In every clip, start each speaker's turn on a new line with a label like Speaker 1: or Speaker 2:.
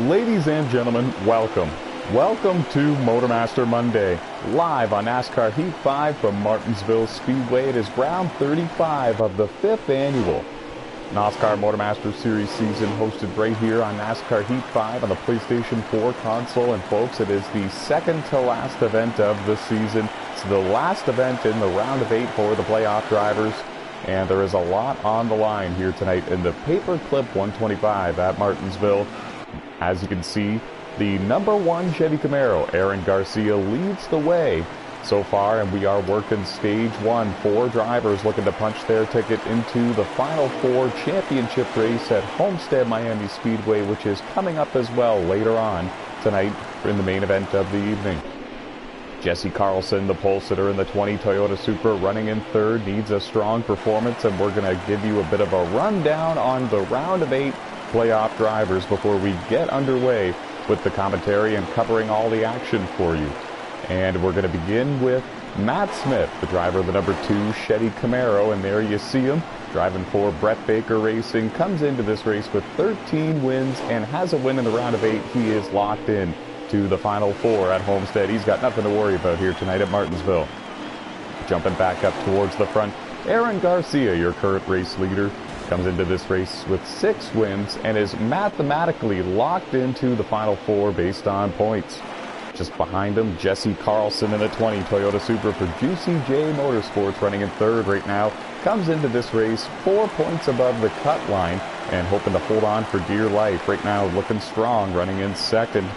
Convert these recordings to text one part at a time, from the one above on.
Speaker 1: Ladies and gentlemen, welcome. Welcome to MotorMaster Monday, live on NASCAR Heat 5 from Martinsville Speedway. It is round 35 of the 5th annual NOSSCAR MotorMaster Series season, hosted right here on NASCAR Heat 5 on the PlayStation 4 console. And folks, it is the second to last event of the season. It's the last event in the round of 8 for the playoff drivers. And there is a lot on the line here tonight in the Paperclip 125 at Martinsville. As you can see, the number 1 Chevy Camaro, Aaron Garcia, leads the way so far, and we are working stage 1. 4 drivers looking to punch their ticket into the Final 4 championship race at Homestead Miami Speedway, which is coming up as well later on tonight in the main event of the evening. Jesse Carlson, the pole sitter in the 20 Toyota Supra, running in third, needs a strong performance, and we're going to give you a bit of a rundown on the round of 8 playoff drivers before we get underway with the commentary and covering all the action for you. And we're going to begin with Matt Smith, the driver of the number 2 Chevy Camaro, and there you see him driving for Brett Baker Racing. Comes into this race with 13 wins and has a win in the round of 8. He is locked in to the Final 4 at Homestead. He's got nothing to worry about here tonight at Martinsville. Jumping back up towards the front, Aaron Garcia, your current race leader, comes into this race with 6 wins and is mathematically locked into the Final 4 based on points. Just behind him, Jesse Carlson in the 20 Toyota Supra for Juicy J Motorsports, running in third right now. Comes into this race 4 points above the cut line and hoping to hold on for dear life. Right now looking strong, running in second.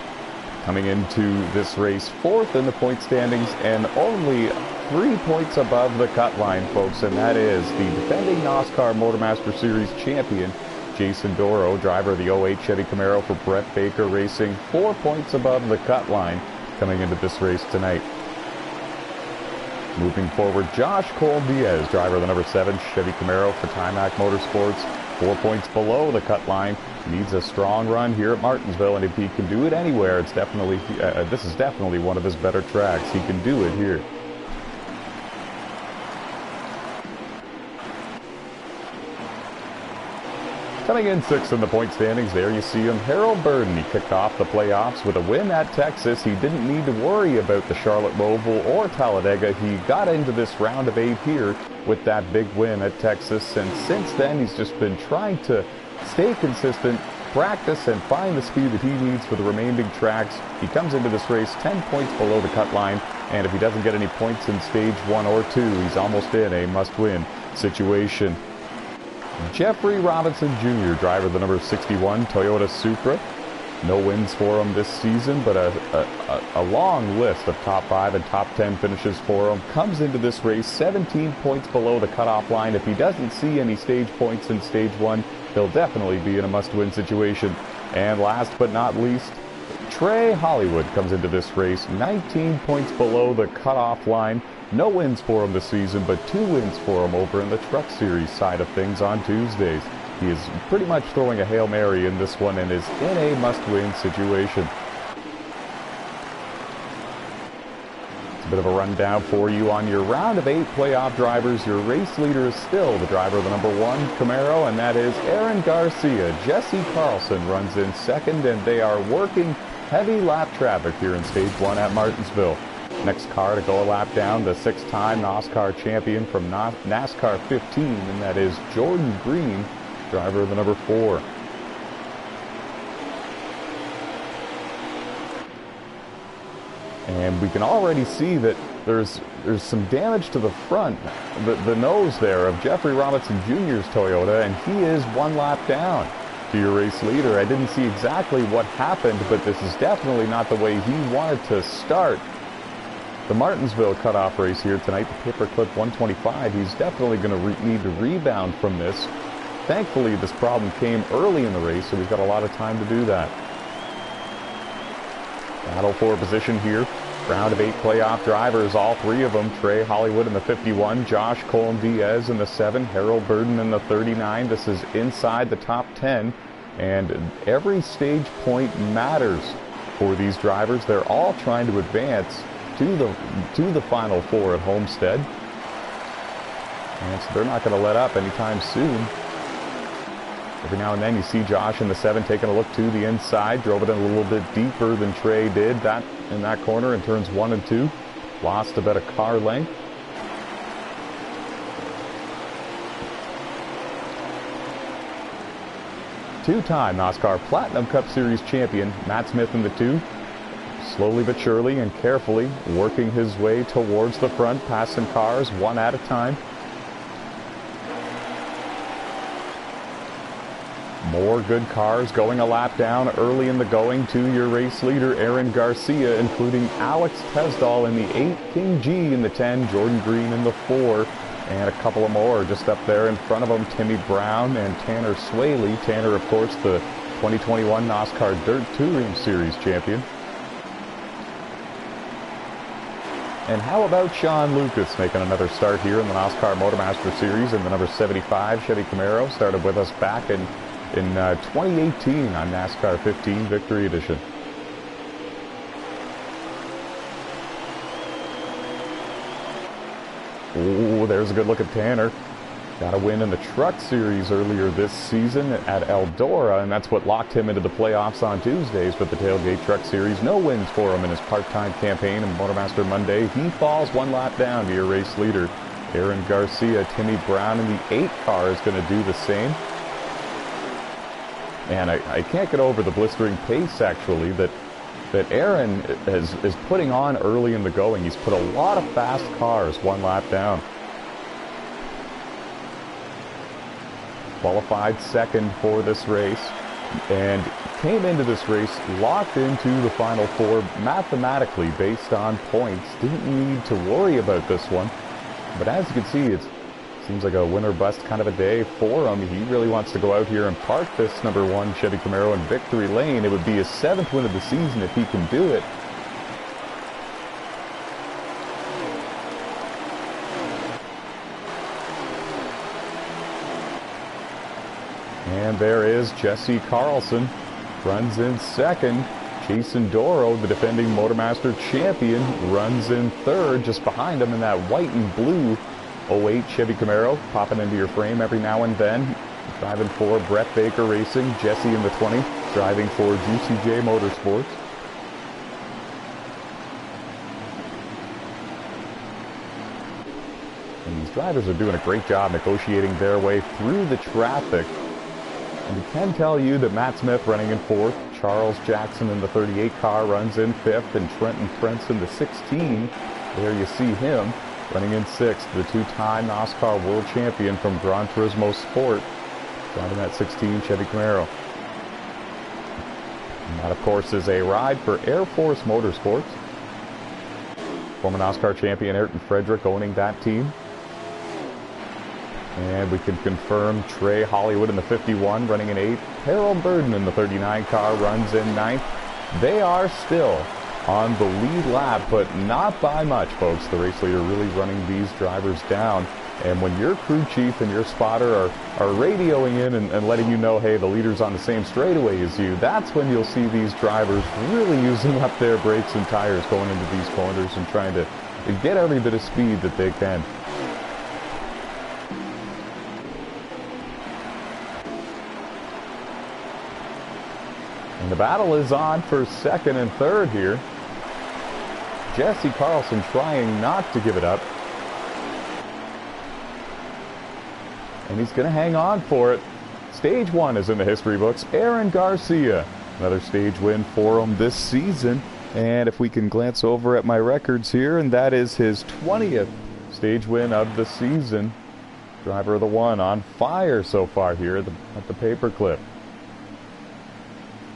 Speaker 1: Coming into this race 4th in the point standings and only 3 points above the cut line, folks, and that is the defending NOSSCAR MotorMaster Series champion, Jason Doro, driver of the 08 Chevy Camaro for Brett Baker Racing. 4 points above the cut line coming into this race tonight. Moving forward, Josh Cole-Diaz, driver of the number 7 Chevy Camaro for Timac Motorsports. 4 points below the cut line. Needs a strong run here at Martinsville, and if he can do it anywhere, it's definitely this is definitely one of his better tracks. He can do it here. Coming in 6th in the point standings, there you see him, Harold Burden. He kicked off the playoffs with a win at Texas. He didn't need to worry about the Charlotte Roval or Talladega. He got into this round of 8 here with that big win at Texas, and since then he's just been trying to stay consistent, practice, and find the speed that he needs for the remaining tracks. He comes into this race 10 points below the cut line, and if he doesn't get any points in stage 1 or 2, he's almost in a must-win situation. Jeffrey Robinson Jr., driver of the number 61 Toyota Supra. No wins for him this season, but a long list of top 5 and top 10 finishes for him. Comes into this race 17 points below the cutoff line. If he doesn't see any stage points in stage 1, he'll definitely be in a must-win situation. And last but not least, Trey Hollywood comes into this race 19 points below the cutoff line. No wins for him this season, but 2 wins for him over in the Truck Series side of things on Tuesdays. He is pretty much throwing a Hail Mary in this one and is in a must-win situation. It's a bit of a rundown for you on your round of 8 playoff drivers. Your race leader is still the driver of the number 1 Camaro, and that is Aaron Garcia. Jesse Carlson runs in second, and they are working heavy lap traffic here in stage 1 at Martinsville. Next car to go a lap down, the 6-time NOSSCAR champion from NASCAR 15, and that is Jordan Green, driver of the number 4. And we can already see that there's some damage to the front, the nose there of Jeffrey Robinson Jr.'s Toyota, and he is 1 lap down to your race leader. I didn't see exactly what happened, but this is definitely not the way he wanted to start the Martinsville cutoff race here tonight, the Paperclip 125. He's definitely going to need to rebound from this. Thankfully, this problem came early in the race, so he's got a lot of time to do that. Battle for position here. Round of 8 playoff drivers, all 3 of them. Trey Hollywood in the 51, Josh Cole-Diaz in the 7, Harold Burden in the 39. This is inside the top 10, and every stage point matters for these drivers. They're all trying to advance to the Final 4 at Homestead, and so they're not going to let up anytime soon. Every now and then you see Josh in the 7 taking a look to the inside. Drove it in a little bit deeper than Trey did that in that corner in turns 1 and 2. Lost about a car length. Two-time NASCAR Platinum Cup Series champion Matt Smith in the 2. Slowly but surely and carefully working his way towards the front, passing cars one at a time. More good cars going a lap down early in the going to your race leader, Aaron Garcia, including Alex Tesdall in the 8, King G in the 10, Jordan Green in the 4, and a couple of more just up there in front of them, Timmy Brown and Tanner Swaley. Tanner, of course, the 2021 NASCAR Dirt Touring Series champion. And how about Sean Lucas making another start here in the NASCAR MotorMaster Series in the number 75 Chevy Camaro? Started with us back in 2018 on NASCAR 15 Victory Edition. Oh, there's a good look at Tanner. Got a win in the Truck Series earlier this season at Eldora, and that's what locked him into the playoffs on Tuesdays. But the Tailgate Truck Series, no wins for him in his part-time campaign in Motormaster Monday. He falls one lap down to your race leader, Aaron Garcia. Timmy Brown in the 8 car is going to do the same. And I can't get over the blistering pace, actually, that Aaron is putting on early in the going. He's put a lot of fast cars one lap down. Qualified second for this race and came into this race locked into the Final Four mathematically based on points. Didn't need to worry about this one. But as you can see, it seems like a winner bust kind of a day for him. He really wants to go out here and park this number 1 Chevy Camaro in victory lane. It would be his 7th win of the season if he can do it. And there is Jesse Carlson, runs in second. Jason Doro, the defending Motormaster champion, runs in third, just behind him in that white and blue 08 Chevy Camaro, popping into your frame every now and then. Driving for Brett Baker Racing, Jesse in the 20, driving for Juicy J Motorsports. And these drivers are doing a great job negotiating their way through the traffic. And we can tell you that Matt Smith running in 4th, Charles Jackson in the 38 car runs in 5th, and Trenton Prince in the 16. There you see him running in 6th, the 2-time NASCAR World Champion from Gran Turismo Sport, driving that 16 Chevy Camaro. And that, of course, is a ride for Air Force Motorsports. Former NASCAR champion Ayrton Frederick owning that team. And we can confirm Trey Hollywood in the 51 running in 8th. Harold Burden in the 39 car runs in 9th. They are still on the lead lap, but not by much, folks. The race leader really running these drivers down. And when your crew chief and your spotter are radioing in and letting you know, hey, the leader's on the same straightaway as you, that's when you'll see these drivers really using up their brakes and tires going into these corners and trying to get every bit of speed that they can. And the battle is on for second and third here. Jesse Carlson trying not to give it up. And he's going to hang on for it. Stage 1 is in the history books. Aaron Garcia, another stage win for him this season. And if we can glance over at my records here, and that is his 20th stage win of the season. Driver of the 1 on fire so far here at the paperclip.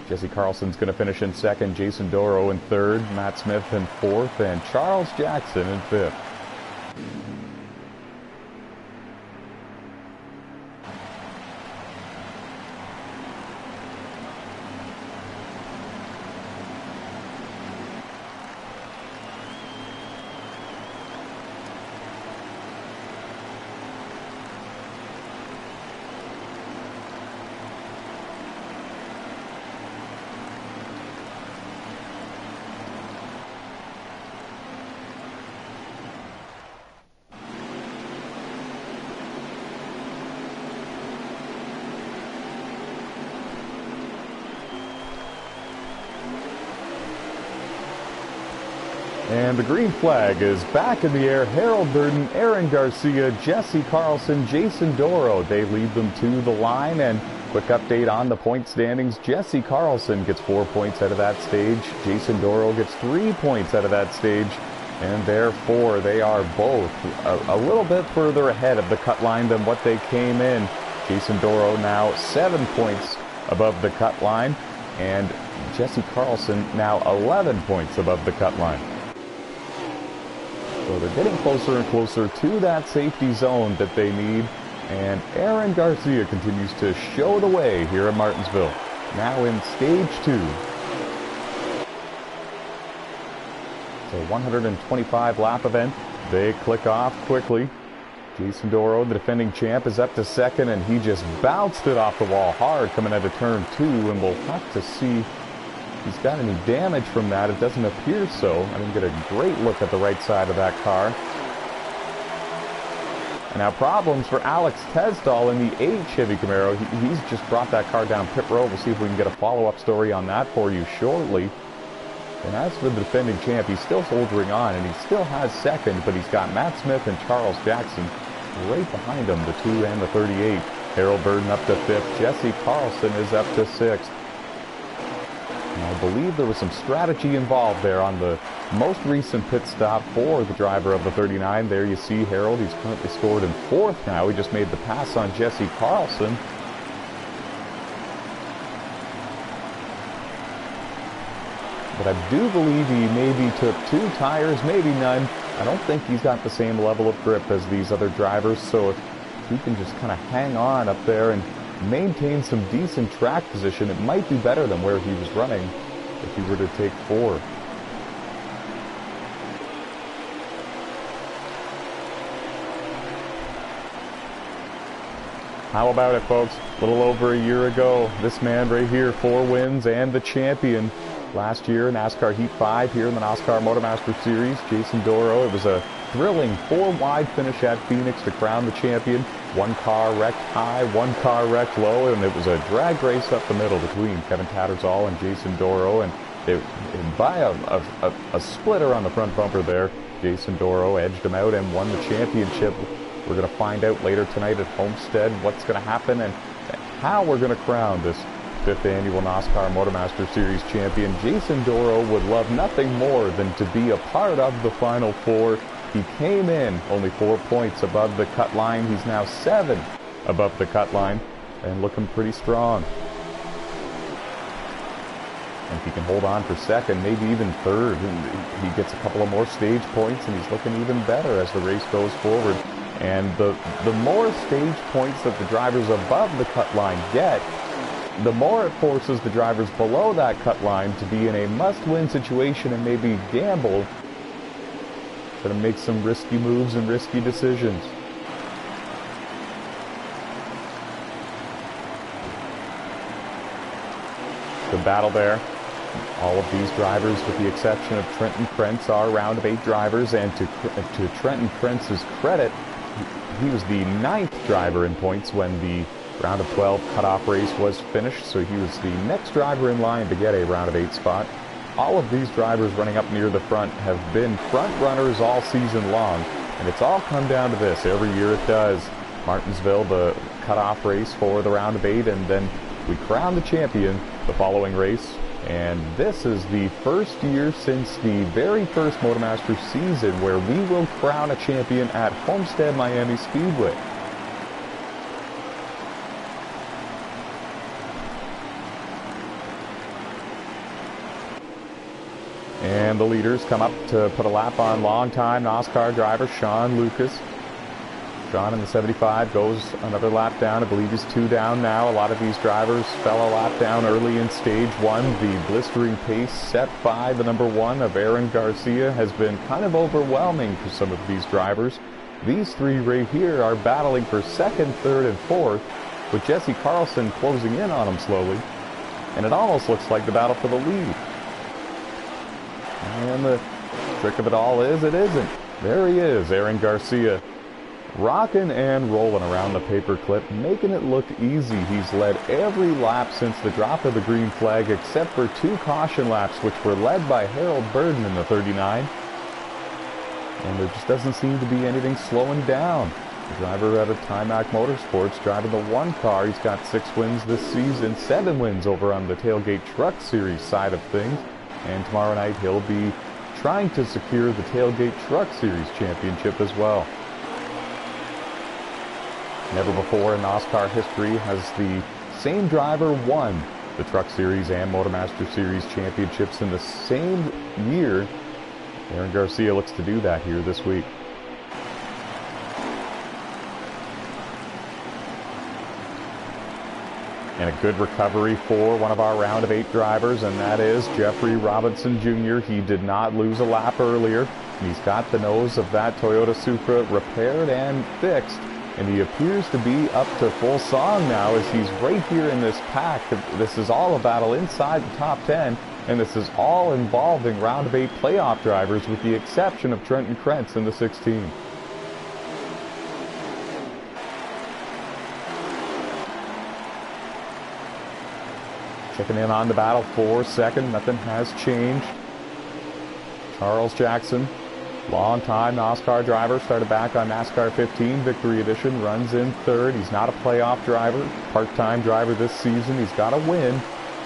Speaker 1: Jesse Carlson's going to finish in second, Jason Doro in third, Matt Smith in fourth, and Charles Jackson in fifth. And the green flag is back in the air. Harold Burton, Aaron Garcia, Jesse Carlson, Jason Doro. They lead them to the line. And quick update on the point standings. Jesse Carlson gets 4 points out of that stage. Jason Doro gets 3 points out of that stage. And therefore, they are both a little bit further ahead of the cut line than what they came in. Jason Doro now 7 points above the cut line. And Jesse Carlson now 11 points above the cut line. So they're getting closer and closer to that safety zone that they need. And Aaron Garcia continues to show the way here at Martinsville. Now in stage 2. So 125 lap event. They click off quickly. Jason Doro, the defending champ, is up to second, and he just bounced it off the wall hard coming out of turn 2. And we'll have to see if he's got any damage from that. It doesn't appear so. I didn't get a great look at the right side of that car. And now problems for Alex Tesdall in the H Chevy Camaro. He's just brought that car down pit road. We'll see if we can get a follow-up story on that for you shortly. And as for the defending champ, he's still soldiering on, and he still has second, but he's got Matt Smith and Charles Jackson right behind him, the 2 and the 38. Harold Burton up to 5th. Jesse Carlson is up to 6th. And I believe there was some strategy involved there on the most recent pit stop for the driver of the 39. There you see Harold. He's currently scored in 4th now. He just made the pass on Jesse Carlson. But I do believe he maybe took 2 tires, maybe none. I don't think he's got the same level of grip as these other drivers, so if he can just kind of hang on up there and maintain some decent track position, it might be better than where he was running if he were to take 4. How about it, folks? A little over a year ago, this man right here, 4 wins and the champion. Last year, NASCAR Heat 5 here in the NOSSCAR MotorMaster Series. Jason Doro, it was a thrilling 4-wide finish at Phoenix to crown the champion. 1 car wrecked high, 1 car wrecked low, and it was a drag race up the middle between Kevin Tattersall and Jason Doro. And by a splitter on the front bumper there, Jason Doro edged him out and won the championship. We're going to find out later tonight at Homestead what's going to happen and how we're going to crown this 5th annual NASCAR MotorMaster Series champion. Jason Doro would love nothing more than to be a part of the Final 4. He came in only 4 points above the cut line. He's now 7 above the cut line and looking pretty strong. And if he can hold on for second, maybe even third, he gets a couple of more stage points and he's looking even better as the race goes forward. And the more stage points that the drivers above the cut line get, the more it forces the drivers below that cut line to be in a must-win situation and maybe gamble, to make some risky moves and risky decisions. Good battle there. All of these drivers, with the exception of Trenton Krentz, are round of 8 drivers, and to Trenton Krentz's credit, he was the 9th driver in points when the round of 12 cutoff race was finished, so he was the next driver in line to get a round of 8 spot. All of these drivers running up near the front have been front runners all season long, and it's all come down to this. Every year it does. Martinsville, the cutoff race for the round of 8, and then we crown the champion the following race. And this is the first year since the very first MotorMaster season where we will crown a champion at Homestead Miami Speedway. And the leaders come up to put a lap on longtime NASCAR driver Sean Lucas. Sean in the 75 goes another lap down. I believe he's 2 down now. A lot of these drivers fell a lap down early in stage 1. The blistering pace set by the number 1 of Aaron Garcia has been kind of overwhelming for some of these drivers. These 3 right here are battling for 2nd, 3rd, and 4th, with Jesse Carlson closing in on them slowly. And it almost looks like the battle for the lead. And the trick of it all is, it isn't. There he is, Aaron Garcia, rocking and rolling around the paperclip, making it look easy. He's led every lap since the drop of the green flag, except for 2 caution laps, which were led by Harold Burton in the 39. and there just doesn't seem to be anything slowing down. The driver out of Timac Motorsports driving the one car. He's got 6 wins this season, 7 wins over on the Tailgate Truck Series side of things. And tomorrow night he'll be trying to secure the Tailgate Truck Series championship as well. Never before in NASCAR history has the same driver won the Truck Series and MotorMaster Series championships in the same year. Aaron Garcia looks to do that here this week. And a good recovery for one of our round of 8 drivers, and that is Jeffrey Robinson Jr. He did not lose a lap earlier. He's got the nose of that Toyota Supra repaired and fixed, and he appears to be up to full song now as he's right here in this pack. This is all a battle inside the top 10, and this is all involving round of 8 playoff drivers with the exception of Trenton Krentz in the 16. Checking in on the battle for second. Nothing has changed. Charles Jackson, long-time NASCAR driver, started back on NASCAR 15 Victory Edition, runs in third. He's not a playoff driver, part-time driver this season. He's got a win,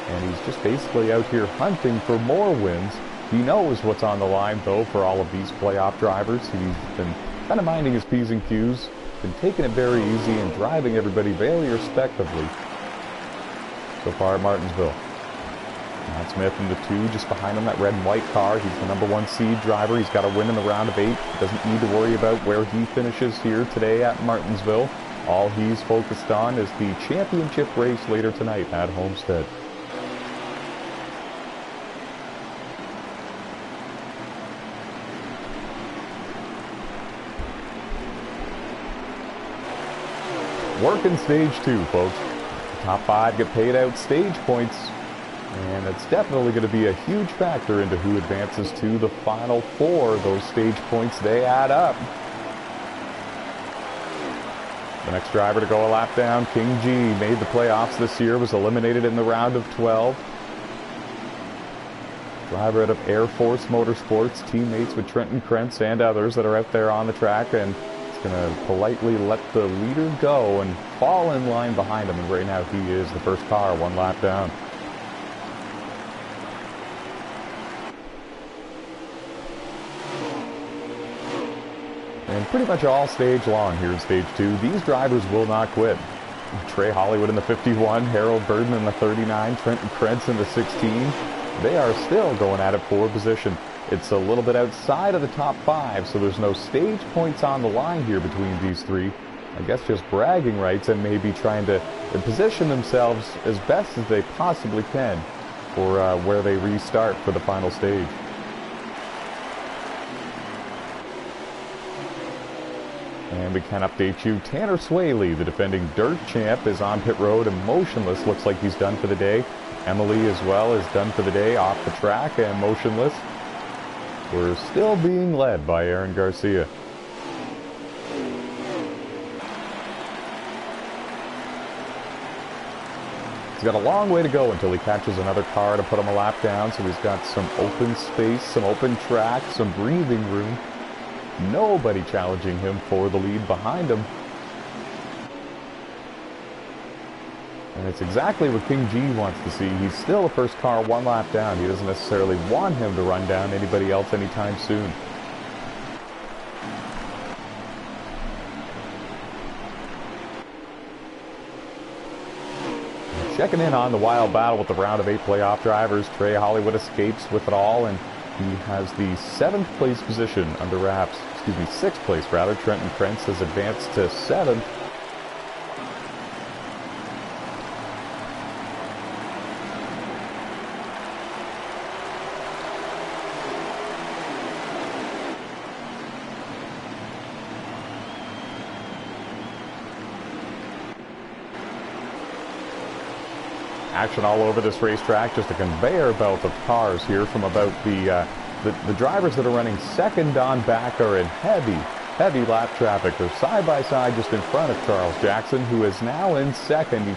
Speaker 1: and he's just basically out here hunting for more wins. He knows what's on the line, though, for all of these playoff drivers. He's been kind of minding his P's and Q's, been taking it very easy and driving everybody very respectively so far at Martinsville. Matt Smith in the 2, just behind him, that red and white car. He's the number 1 seed driver. He's got a win in the round of 8. He doesn't need to worry about where he finishes here today at Martinsville. All he's focused on is the championship race later tonight at Homestead. Working stage 2, folks. Top 5 get paid out stage points, and it's definitely going to be a huge factor into who advances to the final 4. Those stage points, they add up. The next driver to go a lap down, King G, made the playoffs this year, was eliminated in the round of 12. Driver out of Air Force Motorsports, teammates with Trenton Krentz and others that are out there on the track, and going to politely let the leader go and fall in line behind him, and right now he is the first car 1 lap down. And pretty much all stage long here in stage 2, these drivers will not quit. Trey Hollywood in the 51, Harold Burden in the 39, Trenton Krentz in the 16. They are still going at it for position. It's a little bit outside of the top 5, so there's no stage points on the line here between these 3. I guess just bragging rights and maybe trying to position themselves as best as they possibly can for where they restart for the final stage. And we can update you, Tanner Swaley, the defending dirt champ, is on pit road and motionless. Looks like he's done for the day. Emily as well is done for the day, off the track and motionless. We're still being led by Aaron Garcia. He's got a long way to go until he catches another car to put him a lap down, so he's got some open space, some open track, some breathing room. Nobody challenging him for the lead behind him. And it's exactly what King G wants to see. He's still the first car 1 lap down. He doesn't necessarily want him to run down anybody else anytime soon. Checking in on the wild battle with the round of 8 playoff drivers, Trey Hollywood escapes with it all, and he has the 7th place position under wraps. Excuse me, 6th place rather. Trenton Krentz has advanced to 7th. Action all over this racetrack, just a conveyor belt of cars here from about the drivers that are running second on back are in heavy lap traffic. They're side by side just in front of Charles Jackson, who is now in second. He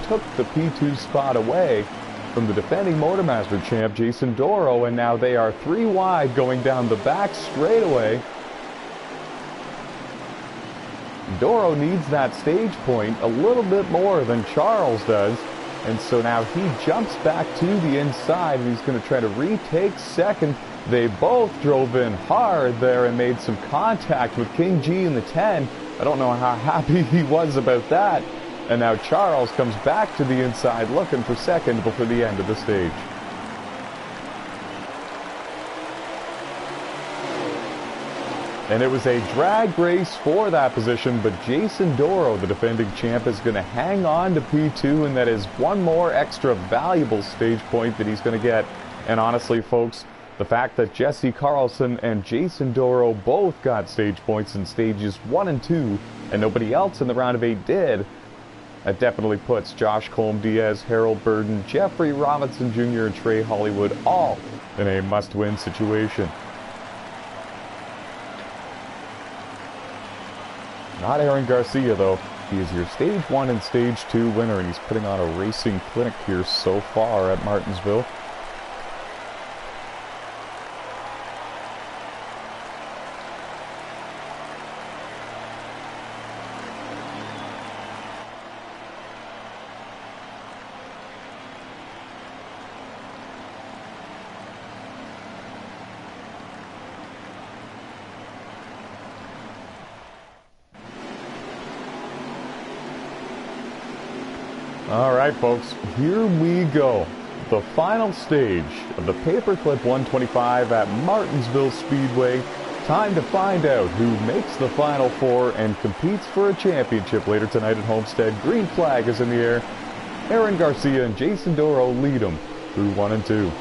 Speaker 1: took the P2 spot away from the defending MotorMaster champ Jason Doro, and now they are 3 wide going down the back straightaway. Doro needs that stage point a little bit more than Charles does. And so now he jumps back to the inside, and he's going to try to retake second. They both drove in hard there and made some contact with King G in the 10. I don't know how happy he was about that. And now Charles comes back to the inside looking for second before the end of the stage. And it was a drag race for that position, but Jason Doro, the defending champ, is going to hang on to P2, and that is one more extra valuable stage point that he's going to get. And honestly, folks, the fact that Jesse Carlson and Jason Doro both got stage points in stages 1 and 2, and nobody else in the round of 8 did, that definitely puts Josh Colm-Diaz, Harold Burden, Jeffrey Robinson Jr., and Trey Hollywood all in a must-win situation. Not Aaron Garcia, though. He is your Stage 1 and Stage 2 winner, and he's putting on a racing clinic here so far at Martinsville. All right, folks, here we go. The final stage of the Paperclip 125 at Martinsville Speedway. Time to find out who makes the Final Four and competes for a championship later tonight at Homestead. Green flag is in the air. Aaron Garcia and Jason Doro lead them through 1 and 2.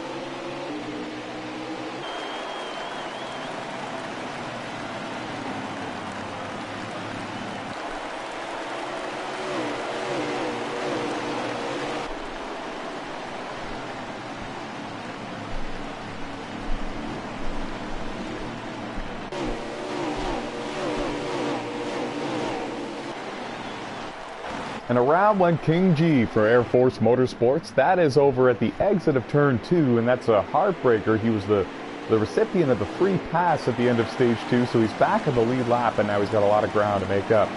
Speaker 1: And around went King G for Air Force Motorsports. That is over at the exit of turn 2, and that's a heartbreaker. He was the recipient of the free pass at the end of stage 2, so he's back in the lead lap, and now he's got a lot of ground to make up.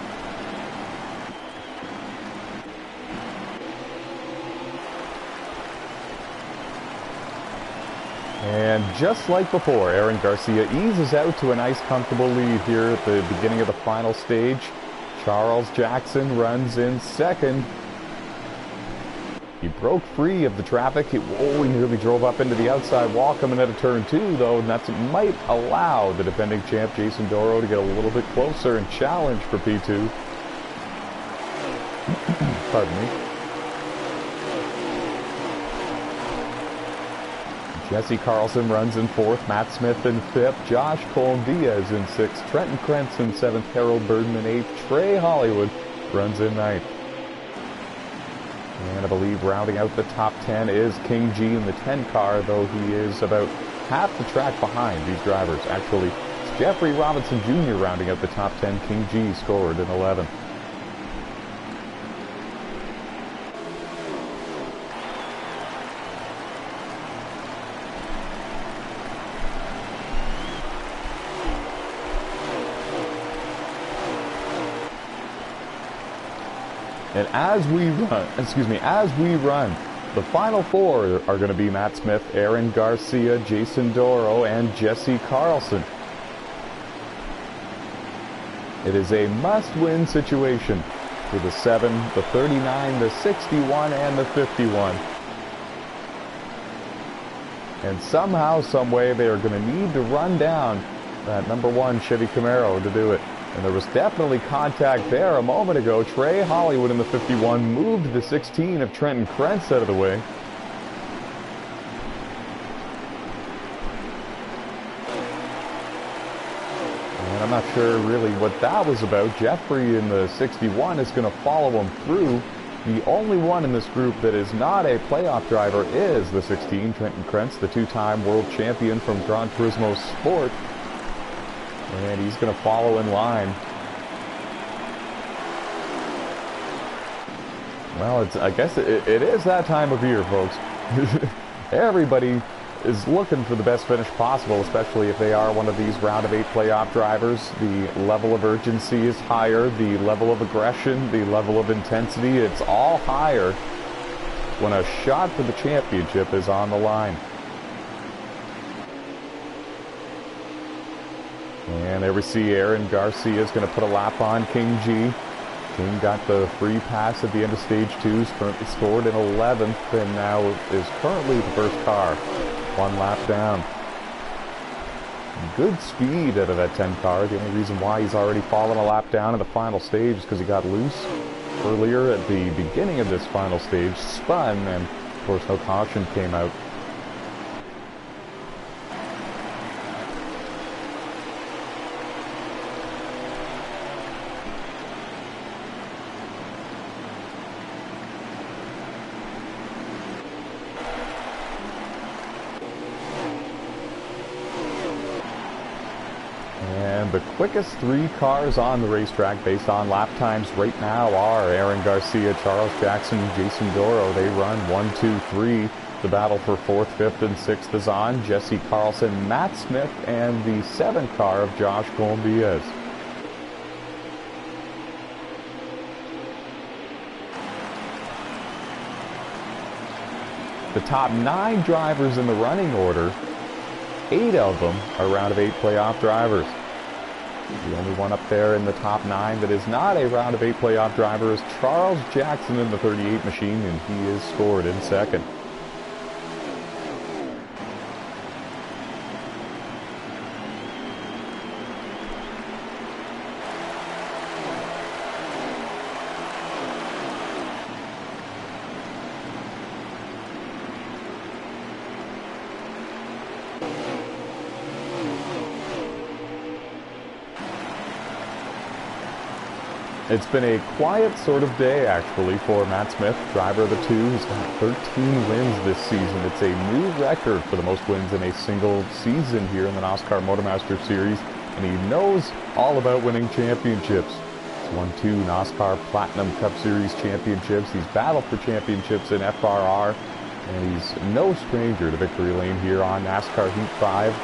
Speaker 1: And just like before, Aaron Garcia eases out to a nice comfortable lead here at the beginning of the final stage. Charles Jackson runs in second. He broke free of the traffic. He nearly drove up into the outside wall coming out of turn 2, though, and that might allow the defending champ Jason Doro to get a little bit closer and challenge for P2. Pardon me. Jesse Carlson runs in 4th, Matt Smith in 5th, Josh Colm-Diaz in 6th, Trenton Krentz in 7th, Harold Burden in 8th, Trey Hollywood runs in 9th. And I believe rounding out the top 10 is King G in the 10 car, though he is about half the track behind these drivers. Actually, it's Jeffrey Robinson Jr. rounding out the top 10. King G scored in 11th. And as we run, the final 4 are going to be Matt Smith, Aaron Garcia, Jason Doro, and Jesse Carlson. It is a must-win situation for the 7, the 39, the 61, and the 51. And somehow, someway, they are going to need to run down that number 1 Chevy Camaro to do it. And there was definitely contact there a moment ago. Trey Hollywood in the 51 moved the 16 of Trenton Krentz out of the way. And I'm not sure really what that was about. Jeffrey in the 61 is going to follow him through. The only one in this group that is not a playoff driver is the 16, Trenton Krentz, the 2-time world champion from Gran Turismo Sport. And he's going to follow in line. Well, I guess it is that time of year, folks. Everybody is looking for the best finish possible, especially if they are one of these round of 8 playoff drivers. The level of urgency is higher, the level of aggression, the level of intensity, it's all higher when a shot for the championship is on the line. And there we see Aaron Garcia is going to put a lap on King G. King got the free pass at the end of stage 2, currently scored in 11th, and now is currently the first car. 1 lap down. Good speed out of that 10 car. The only reason why he's already fallen a lap down in the final stage is because he got loose earlier at the beginning of this final stage, spun, and of course no caution came out. The quickest 3 cars on the racetrack based on lap times right now are Aaron Garcia, Charles Jackson, Jason Doro. They run 1, 2, 3. The battle for 4th, 5th, and 6th is on. Jesse Carlson, Matt Smith, and the 7th car of Josh Colombias. The top 9 drivers in the running order, 8 of them are round of 8 playoff drivers. The only one up there in the top 9 that is not a round of 8 playoff driver is Charles Jackson in the 38 machine, and he is scored in 2nd. It's been a quiet sort of day, actually, for Matt Smith, driver of the 2. He's got 13 wins this season. It's a new record for the most wins in a single season here in the NASCAR MotorMaster Series, and he knows all about winning championships. He's won 2 NASCAR Platinum Cup Series championships. He's battled for championships in FRR, and he's no stranger to victory lane here on NASCAR Heat 5.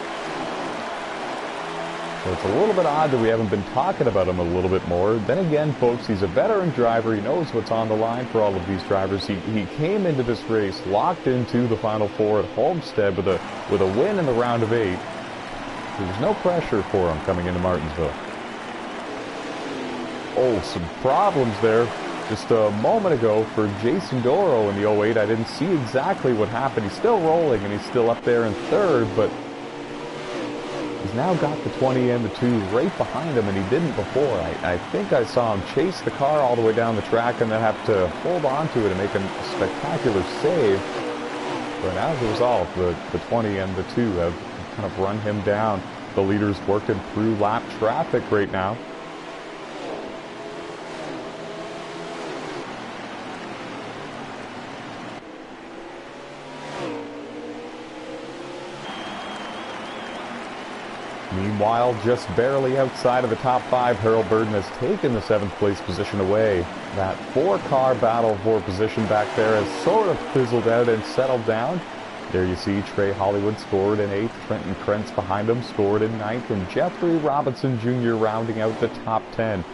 Speaker 1: So it's a little bit odd that we haven't been talking about him a little bit more. Then again, folks, he's a veteran driver. He knows what's on the line for all of these drivers. He came into this race locked into the Final 4 at Homestead with a win in the round of 8. There was no pressure for him coming into Martinsville. Oh, some problems there just a moment ago for Jason Doro in the 08. I didn't see exactly what happened. He's still rolling, and he's still up there in 3rd, but he's now got the 20 and the 2 right behind him, and he didn't before. I think I saw him chase the car all the way down the track and then have to hold on to it and make a spectacular save. But as a result, the 20 and the 2 have kind of run him down. The leader's working through lap traffic right now. Meanwhile, just barely outside of the top 5, Harold Burden has taken the 7th place position away. That 4-car battle for position back there has sort of fizzled out and settled down. There you see Trey Hollywood scored in 8th, Trenton Krentz behind him scored in 9th, and Jeffrey Robinson Jr. rounding out the top 10.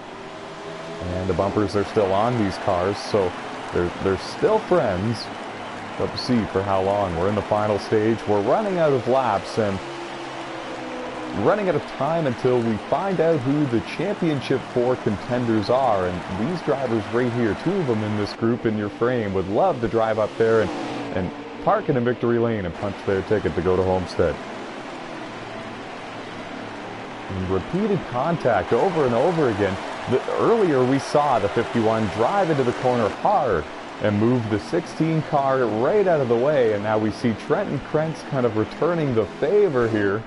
Speaker 1: And the bumpers are still on these cars, so they're still friends. But we'll see for how long. We're in the final stage. We're running out of laps, and running out of time until we find out who the championship 4 contenders are. And these drivers right here, 2 of them in this group in your frame, would love to drive up there and park in victory lane and punch their ticket to go to Homestead. And repeated contact over and over again. Earlier we saw the 51 drive into the corner hard and move the 16 car right out of the way, and now we see Trenton Krentz kind of returning the favor here.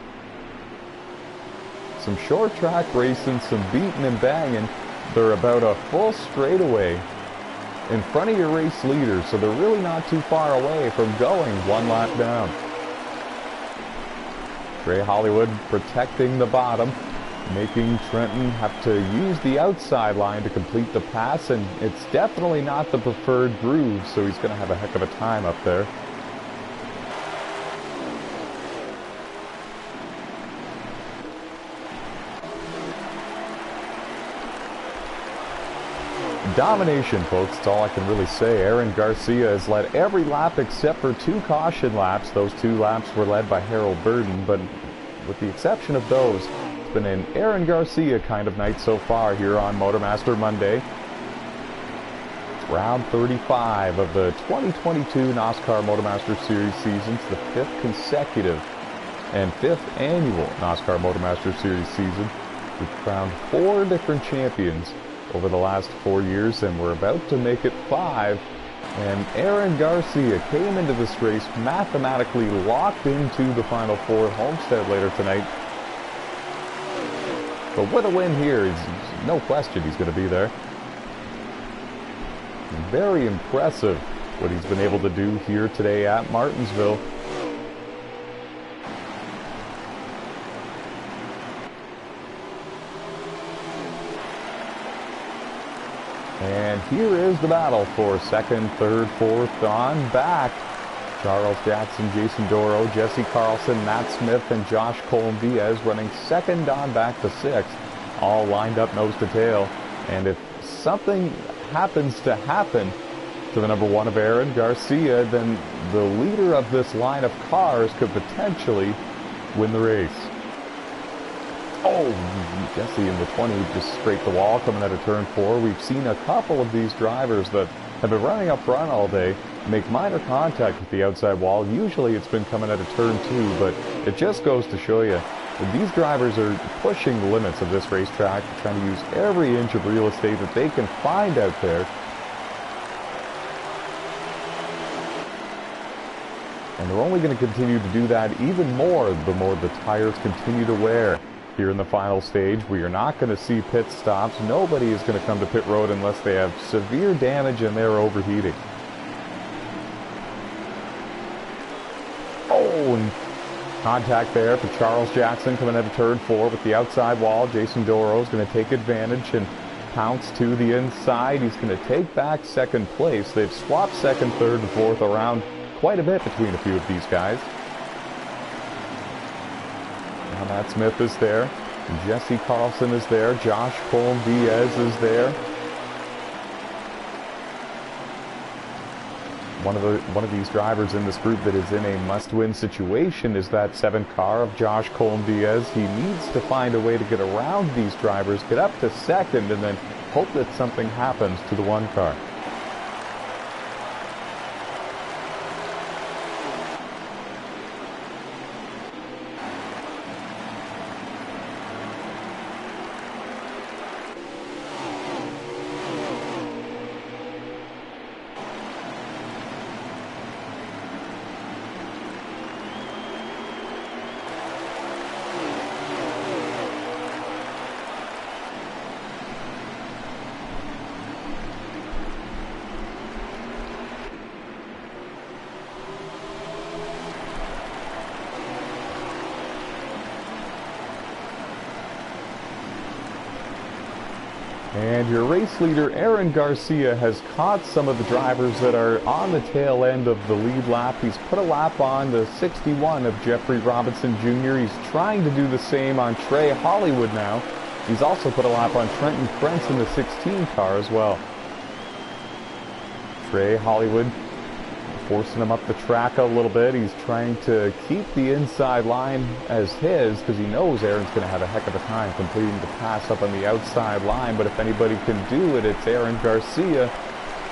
Speaker 1: Some short track racing, some beating and banging. They're about a full straightaway in front of your race leader, so they're really not too far away from going 1 lap down. Trey Hollywood protecting the bottom, making Trenton have to use the outside line to complete the pass, and it's definitely not the preferred groove, so he's going to have a heck of a time up there. Domination, folks, that's all I can really say. Aaron Garcia has led every lap except for 2 caution laps. Those 2 laps were led by Harold Burden, but with the exception of those, it's been an Aaron Garcia kind of night so far here on MotorMaster Monday. It's round 35 of the 2022 NASCAR MotorMaster Series season. It's the 5th consecutive and 5th annual NASCAR MotorMaster Series season. We've crowned 4 different champions over the last 4 years, and we're about to make it 5. And Aaron Garcia came into this race mathematically locked into the Final 4 at Homestead later tonight. But with a win here, it's no question he's going to be there. Very impressive what he's been able to do here today at Martinsville. And here is the battle for 2nd, 3rd, 4th on back. Charles Jackson, Jason Doro, Jesse Carlson, Matt Smith, and Josh Colin-Diaz running 2nd on back to 6th. All lined up nose to tail. And if something happens to happen to the number 1 of Aaron Garcia, then the leader of this line of cars could potentially win the race. Oh, Jesse in the 20 just scraped the wall coming out of turn 4. We've seen a couple of these drivers that have been running up front all day make minor contact with the outside wall. Usually it's been coming out of turn 2, but it just goes to show you that these drivers are pushing the limits of this racetrack, trying to use every inch of real estate that they can find out there. And they're only going to continue to do that even more the more the tires continue to wear. Here in the final stage, we are not going to see pit stops. Nobody is going to come to pit road unless they have severe damage and they're overheating. Oh, and contact there for Charles Jackson coming out of turn 4 with the outside wall. Jason Doro is going to take advantage and pounce to the inside. He's going to take back 2nd place. They've swapped 2nd, 3rd, and 4th around quite a bit between a few of these guys. Matt Smith is there. Jesse Carlson is there. Josh Colin-Diaz is there. One of these drivers in this group that is in a must-win situation is that 7th car of Josh Colin-Diaz. He needs to find a way to get around these drivers, get up to 2nd, and then hope that something happens to the 1 car. And your race leader, Aaron Garcia, has caught some of the drivers that are on the tail end of the lead lap. He's put a lap on the 61 of Jeffrey Robinson Jr. He's trying to do the same on Trey Hollywood now. He's also put a lap on Trenton Krentz in the 16 car as well. Trey Hollywood forcing him up the track a little bit. He's trying to keep the inside line as his because he knows Aaron's going to have a heck of a time completing the pass up on the outside line. But if anybody can do it, it's Aaron Garcia.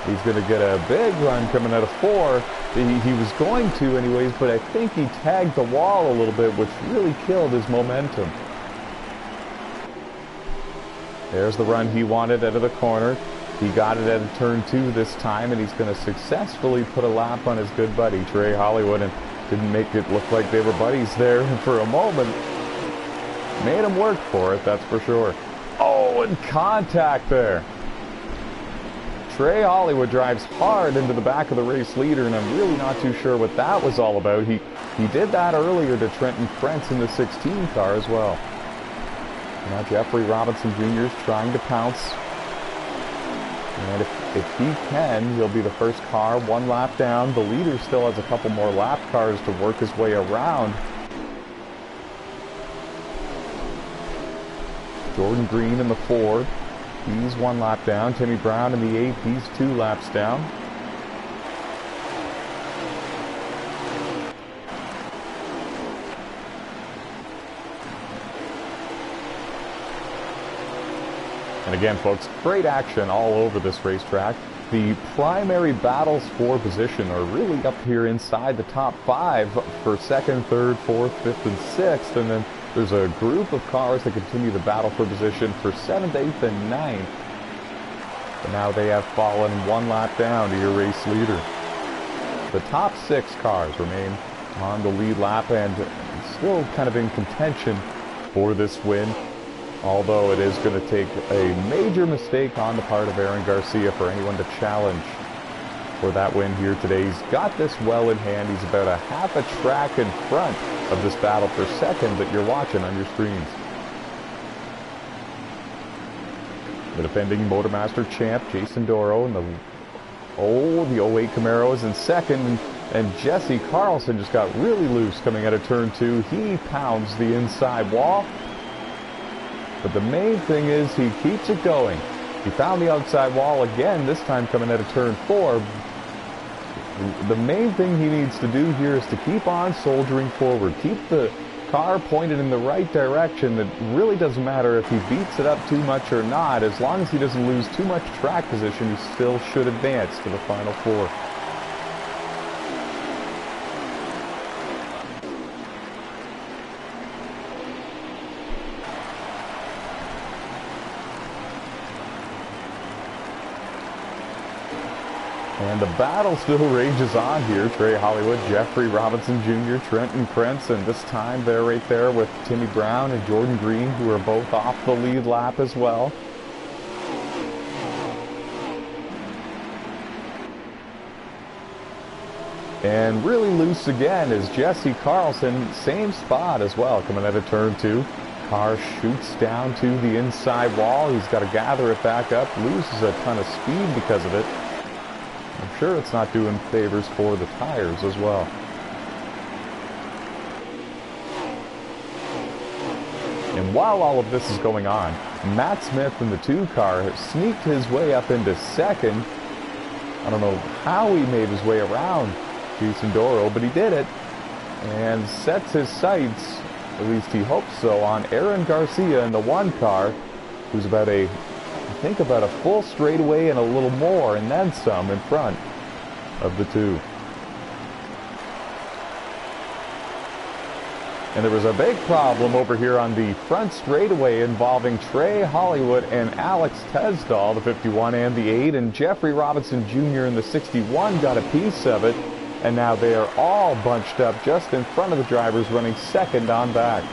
Speaker 1: He's going to get a big run coming out of 4. He was going to anyways, but I think he tagged the wall a little bit, which really killed his momentum. There's the run he wanted out of the corner. He got it at a turn 2 this time, and he's going to successfully put a lap on his good buddy, Trey Hollywood, and didn't make it look like they were buddies there for a moment. Made him work for it, that's for sure. Oh, and contact there. Trey Hollywood drives hard into the back of the race leader, and I'm really not too sure what that was all about. He did that earlier to Trenton Krentz in the 16 car as well. Now Jeffrey Robinson Jr. is trying to pounce. And if he can, he'll be the first car 1 lap down. The leader still has a couple more lap cars to work his way around. Jordan Green in the 4. He's 1 lap down. Timmy Brown in the 8th. He's 2 laps down. And again, folks, great action all over this racetrack. The primary battles for position are really up here inside the top 5 for 2nd, 3rd, 4th, 5th, and 6th. And then there's a group of cars that continue the battle for position for 7th, 8th, and 9th. But now they have fallen 1 lap down to your race leader. The top 6 cars remain on the lead lap and still kind of in contention for this win. Although it is going to take a major mistake on the part of Aaron Garcia for anyone to challenge for that win here today. He's got this well in hand. He's about a half a track in front of this battle for 2nd that you're watching on your screens. The defending Motormaster champ, Jason Doro, and the 08 Camaro is in 2nd. And Jesse Carlson just got really loose coming out of turn 2. He pounds the inside wall. But the main thing is he keeps it going. He found the outside wall again, this time coming out of turn 4. The main thing he needs to do here is to keep on soldiering forward. Keep the car pointed in the right direction. It really doesn't matter if he beats it up too much or not. As long as he doesn't lose too much track position, he still should advance to the final 4. And the battle still rages on here. Trey Hollywood, Jeffrey Robinson Jr., Trenton Krentz, and this time they're right there with Timmy Brown and Jordan Green, who are both off the lead lap as well. And really loose again is Jesse Carlson, same spot as well, coming out of turn 2. Car shoots down to the inside wall. He's got to gather it back up, loses a ton of speed because of it. I'm sure it's not doing favors for the tires as well. And while all of this is going on, Matt Smith in the 2 car has sneaked his way up into 2nd. I don't know how he made his way around Jason Doro, but he did it. And sets his sights, at least he hopes so, on Aaron Garcia in the 1 car, who's about a full straightaway and a little more, and then some in front of the 2. And there was a big problem over here on the front straightaway involving Trey Hollywood and Alex Tesdall, the 51 and the 8, and Jeffrey Robinson Jr. in the 61 got a piece of it, and now they are all bunched up just in front of the drivers running 2nd on back.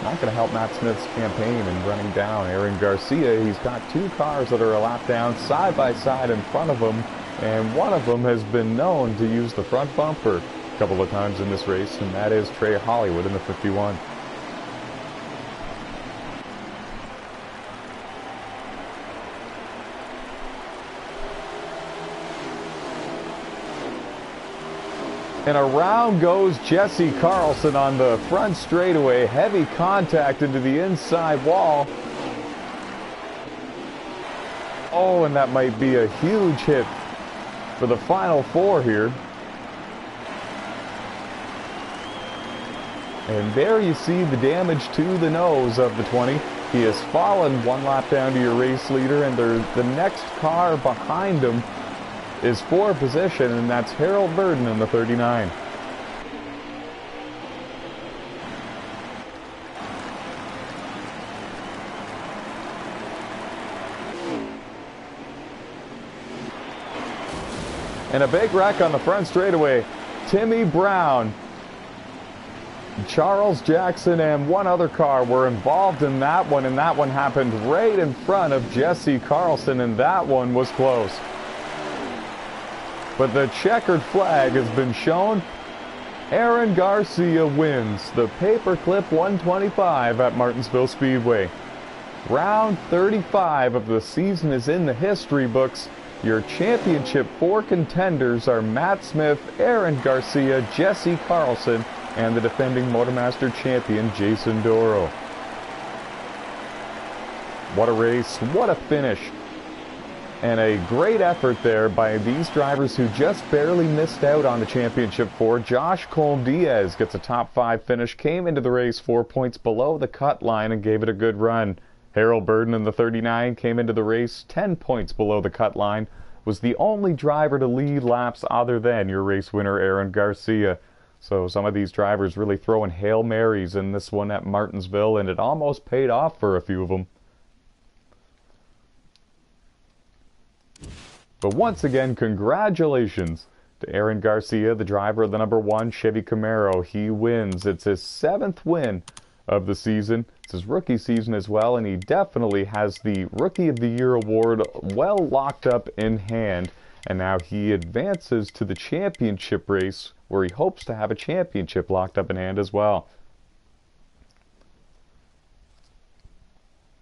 Speaker 1: Not going to help Matt Smith's campaign in running down Aaron Garcia. He's got 2 cars that are a lap down side by side in front of him, and one of them has been known to use the front bumper a couple of times in this race, and that is Trey Hollywood in the 51. And around goes Jesse Carlson on the front straightaway. Heavy contact into the inside wall. Oh, and that might be a huge hit for the final 4 here. And there you see the damage to the nose of the 20. He has fallen 1 lap down to your race leader, and the next car behind him is for position, and that's Harold Burden in the 39. And a big wreck on the front straightaway. Timmy Brown, Charles Jackson, and 1 other car were involved in that one, and that one happened right in front of Jesse Carlson, and that one was close. But the checkered flag has been shown. Aaron Garcia wins the Paperclip 125 at Martinsville Speedway. Round 35 of the season is in the history books. Your championship 4 contenders are Matt Smith, Aaron Garcia, Jesse Carlson, and the defending Motormaster champion Jason Doro. What a race, what a finish. And a great effort there by these drivers who just barely missed out on the championship four. Josh Colm-Diaz gets a top 5 finish, came into the race 4 points below the cut line and gave it a good run. Harold Burden in the 39 came into the race 10 points below the cut line, was the only driver to lead laps other than your race winner Aaron Garcia. So some of these drivers really throwing Hail Marys in this one at Martinsville, and it almost paid off for a few of them. But once again, congratulations to Aaron Garcia, the driver of the number 1 Chevy Camaro. He wins. It's his 7th win of the season. It's his rookie season as well, and he definitely has the Rookie of the Year award well locked up in hand. And now he advances to the championship race, where he hopes to have a championship locked up in hand as well.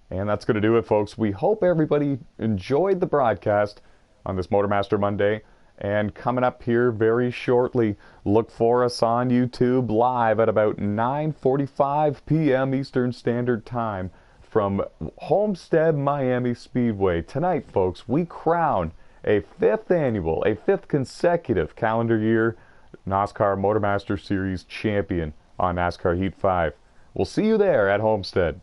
Speaker 1: And that's going to do it, folks. We hope everybody enjoyed the broadcast on this MotorMaster Monday. And coming up here very shortly, look for us on YouTube live at about 9:45 p.m. Eastern Standard Time from Homestead Miami Speedway. Tonight, folks, we crown a 5th consecutive calendar year NASCAR MotorMaster Series champion on NASCAR Heat 5. We'll see you there at Homestead.